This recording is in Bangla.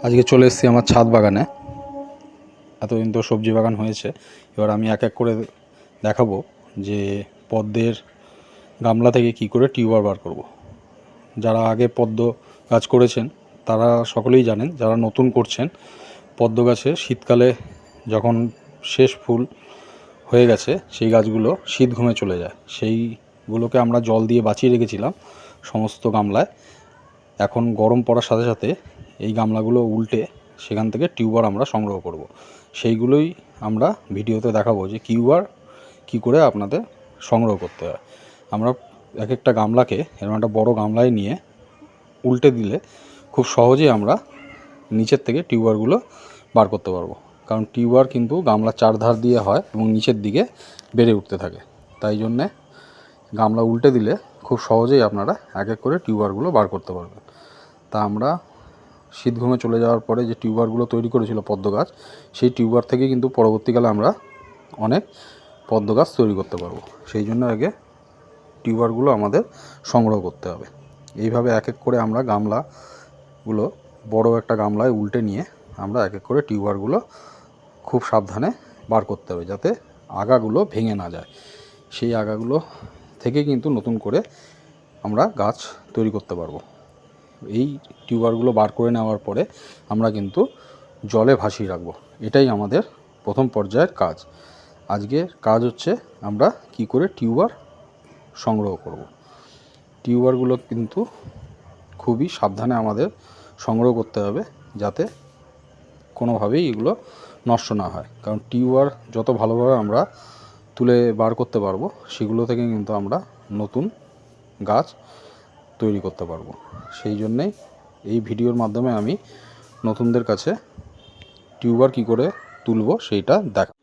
আজকে চলে এসেছি আমার ছাদ বাগানে। এতদিন তো সবজি বাগান হয়েছে, এবার আমি এক এক করে দেখাবো যে পদ্মের গামলা থেকে কি করে টিউবার বার করব। যারা আগে পদ্ম গাছ করেছেন তারা সকলেই জানেন, যারা নতুন করছেন পদ্ম গাছে শীতকালে যখন শেষ ফুল হয়ে গেছে সেই গাছগুলো শীত ঘুমে চলে যায়, সেইগুলোকে আমরা জল দিয়ে বাঁচিয়ে রেখেছিলাম সমস্ত গামলায়। এখন গরম পড়ার সাথে সাথে এই গামলাগুলো উল্টে সেখান থেকে টিউবার আমরা সংগ্রহ করব। সেইগুলোই আমরা ভিডিওতে দেখাবো যে টিউবার কী করে আপনাদের সংগ্রহ করতে হয়। আমরা এক একটা গামলাকে এরকম একটা বড়ো গামলায় নিয়ে উল্টে দিলে খুব সহজেই আমরা নিচের থেকে টিউবারগুলো বার করতে পারবো, কারণ টিউবার কিন্তু গামলার চারধার দিয়ে হয় এবং নিচের দিকে বেড়ে উঠতে থাকে। তাই জন্যে গামলা উল্টে দিলে খুব সহজেই আপনারা এক এক করে টিউবারগুলো বার করতে পারবেন। তা আমরা শীত ঘুমে চলে যাওয়ার পরে যে টিউবারগুলো তৈরি করেছিল পদ্ম গাছ, সেই টিউবার থেকে কিন্তু পরবর্তীকালে আমরা অনেক পদ্ম গাছ তৈরি করতে পারবো। সেই জন্য আগে টিউবারগুলো আমাদের সংগ্রহ করতে হবে। এইভাবে এক এক করে আমরা গামলাগুলো বড় একটা গামলায় উল্টে নিয়ে আমরা এক এক করে টিউবারগুলো খুব সাবধানে বার করতে হবে, যাতে আগাগুলো ভেঙে না যায়। সেই আগাগুলো থেকে কিন্তু নতুন করে আমরা গাছ তৈরি করতে পারবো। এই টিউবারগুলো বার করে নেওয়ার পরে আমরা কিন্তু জলে ভাসিয়ে রাখবো। এটাই আমাদের প্রথম পর্যায়ের কাজ। আজকের কাজ হচ্ছে আমরা কি করে টিউবার সংগ্রহ করব। টিউবারগুলো কিন্তু খুবই সাবধানে আমাদের সংগ্রহ করতে হবে, যাতে কোনোভাবেই এগুলো নষ্ট না হয়, কারণ টিউবার যত ভালোভাবে আমরা তুলে বার করতে পারবো সেগুলো থেকে কিন্তু আমরা নতুন গাছ তৈরি করতে পারবো। সেই জন্যেই এই ভিডিওর মাধ্যমে আমি নতুনদের কাছে টিউবার কী করে তুলব সেইটা দেখা।